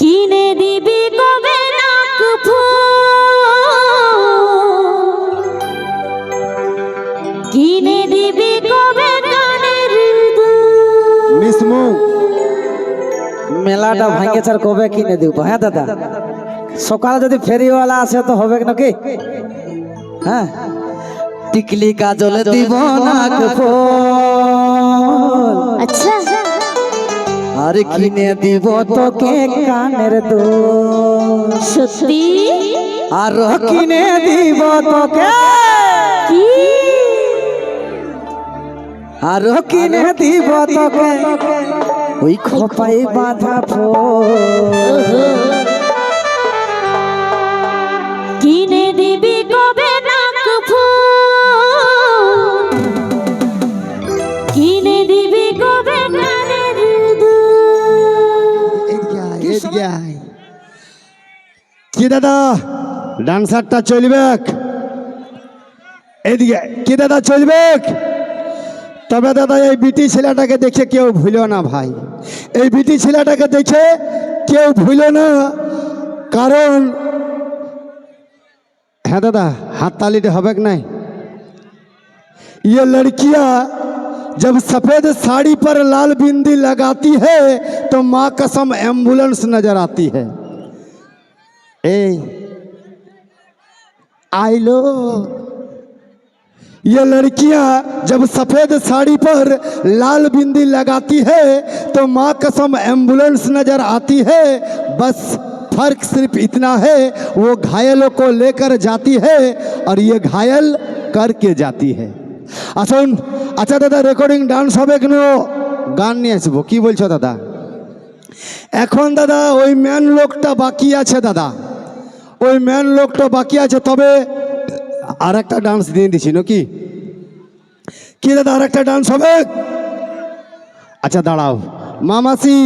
কিনে দিবি কবে নাক ফুল, কিনে দিবি কবে কানের দুল। মিসমু মেলাটা ভাঙেছে আর কবে কিনে দিব? হ্যাঁ দাদা, সকালে যদি ফেরিওয়ালা আসে তো হবে নাকি? হ্যাঁ, টিকলি কাজল দিব নাক ফুল, আচ্ছা আর কিনে দিব তোকে কানের দুল। সত্যি? আর কিনে দিব তোকে কি? আর কিনে দিব তোকে ওই খোপায় বাঁধা ফুল। কিনে দিবি কবে নাক ফুল, কিনে দিবি কবে কানের দুল। কি দাদা ডান্সারটা চলবে? এদিকে কি দাদা চলবে? তবে দাদা এই বিটি ছেলেটাকে দেখে কেউ ভুলো না ভাই, এই বিটি ছেলেটাকে দেখে কেউ ভুলো না, কারণ হ্যাঁ দাদা हाथ ताली হবে नहीं। ये लड़कियां जब सफेद साड़ी पर लाल बिंदी लगाती है तो माँ कसम एम्बुलेंस नजर आती है। ए आई लो, ये लड़कियां जब सफेद साड़ी पर लाल बिंदी लगाती है तो माँ कसम एम्बुलेंस नजर आती है। बस फर्क सिर्फ इतना है वो घायलों को लेकर जाती है और ये घायल करके जाती है। আসুন আচ্ছা দাদা রেকর্ডিং ডান্স হবে কেন? গান নিয়ে আসবো, কি বলছো দাদা? এখন দাদা ওই ম্যান লোকটা বাকি আছে দাদা, ওই ম্যান লোকটা বাকি আছে, তবে আর একটা ডান্স দিয়ে দিছি নাকি? কি দাদা আর একটা ডান্স হবে? আচ্ছা দাঁড়াও মামাসি।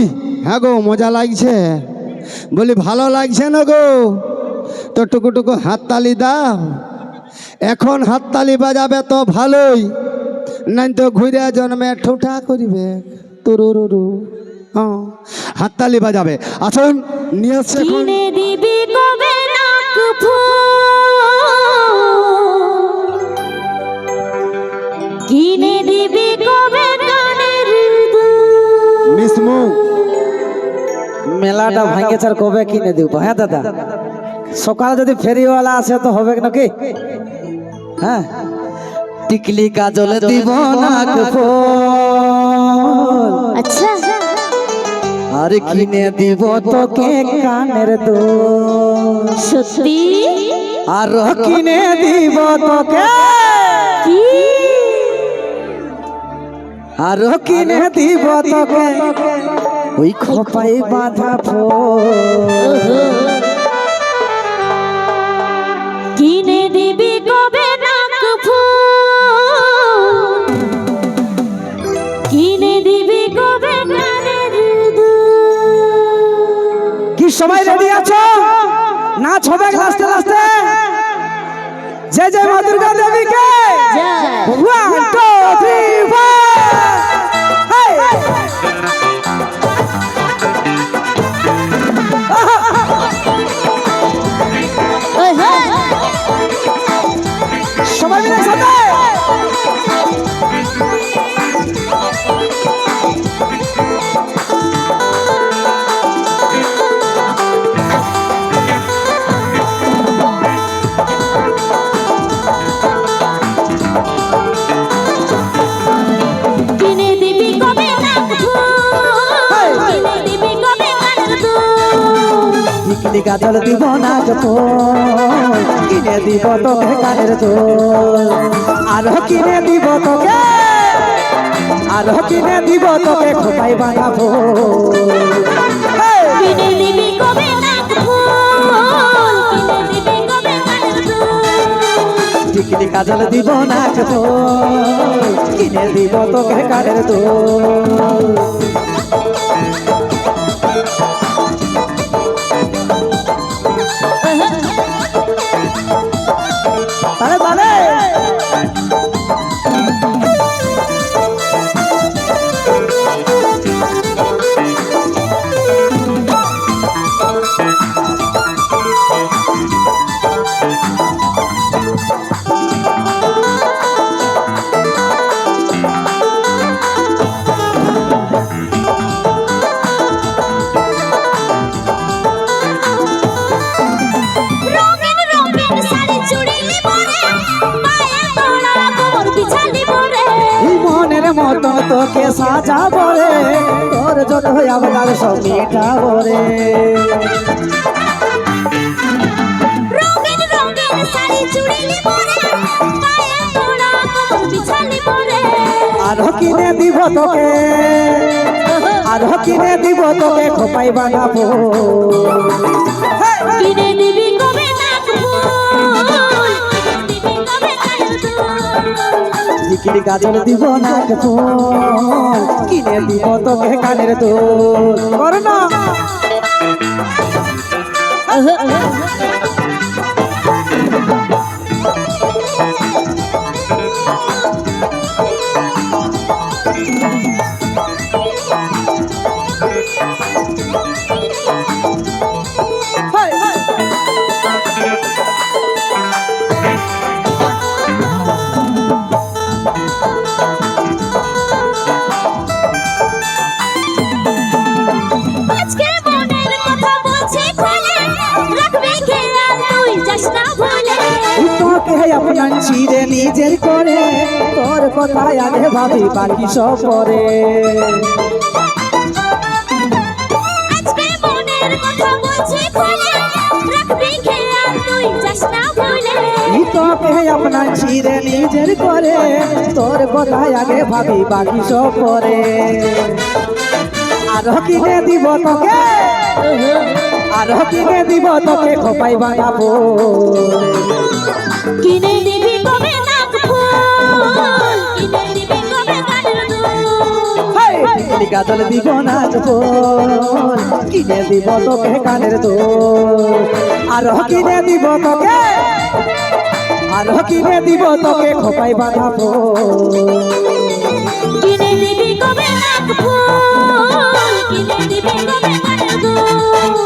হ্যাঁ গো মজা লাগছে? বলি ভালো লাগছে না গো? তো টুকু টুকু হাততালি দাও। এখন হাততালি বাজাবে তো ভালোই, নাই তো ঘুরে জন্মে ঠুঠা করিবে তুরুরু। হ্যাঁ হাততালি বাজাবে। আসুন নিয়ে আসছে এখন। কিনে দিবি কবে নাক ফুল, কিনে দিবি কবে কানের দুল। মিসমু মেলাটা ভাঙেছে আর কবে কিনে দিব? হ্যাঁ দাদা, সকালে যদি ফেরিওয়ালা আসে তো হবে নাকি? হ্যাঁ, টিকলি কাজল দিব নাক ফুল, আচ্ছা আর কিনে দিব তোকে কানের দুল। সত্যি? আর কিনে দিব তোকে কি? আর কিনে দিব তোকে ওই খোপায় বাঁধা ফুল। কিনে দিবি কবে নাক ফুল, কিনে দিবি কবে কানের দুল। কি সবাই রেডি আছো? নাচ হবে লাস্টে লাস্টে। জয় জয় মা দুর্গা দেবীকে। জয়। 1 2 3 4 হেই। ওই হ্যাঁ সবাই মিলে সাথে। কিনে দিবি কবে নাক ফুল, কিনে দিবি কবে কানের দুল। টিকলি কাজল দিব নাক ফুল, কিনে দিব তোকে কানের দুল। আর কিনে দিব তোকে, আর কিনে দিব তোকে খোপায় বাঁধা ফুল। কিনে দিবি কবে নাক ফুল, কিনে দিবি কবে কানের দুল। টিকলি কাজল দিব নাক ফুল, কিনে দিব তোকে কানের দুল। তাহলে তাহলে তোকে সাজাবো রে তোর যত আপনার সব মেটাবো রে রঙিন রঙিন শাড়ি চুড়ি নিবো রে পায়ে তোড়া কোমর বিছালি পরে আরো কিনে দিব তোকে আরো কিনে দিব তোকে খোপাই বানাবো কিনে দিবি কবে নাক ফুল কিনে দিবি কবে কানের দুল টিকিলি গাজল দিব নাক ফুল কিনে দিব তোকে কানের দুল কর না আজকে মনের কথা বলছি খুলে রাখবি খেয়াল তুই যাস না ভুলে তোকে আপনার চিরে নিজের করে তোর কথায় আগে ভাবি বাকি সব পরে আজকে মনের কথা বলছি খুলে রাখবি খেয়াল তুই যাস না ভুলে তোকে আপনার চিরে নিজের করে তোর কথায় আগে ভাবি বাকি সব পরে আরো কিনে দিব তোকে আরো কিনে দিব তোকে খোপাই বানাবো কিনে দিবি কবে নাক ফুল কিনে দিবি কবে কানের দুল টিকিলি গাজল দিব নাচ ফুল কিনে দিব তোকে কানের দুল আরো কিনে দিব তোকে আরো কিনে দিব তোকে খোপাই বানাবো কিনে দিবি কবে নাক ফুল কিনে দিবি কবে কানের দুল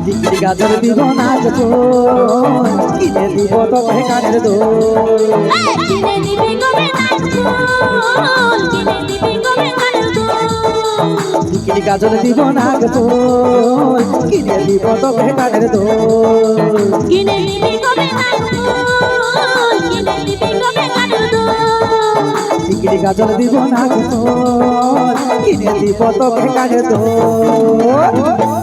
টিকিলি গাজল দিব নাচ ফুল কিনে দিব তোকে কানের দুল কিনে দিবি কবে নাক ফুল কিনে দিবি কবে কানের দুল টিকিলি গাজল দিব নাচ ফুল কিনে দিব তোকে কানের দুল কিনে দিবি কবে নাক ফুল কিনে দিবি কবে কানের দুল টিকিলি গাজল দিব নাচ ফুল কিনে দিব তোকে কানের দুল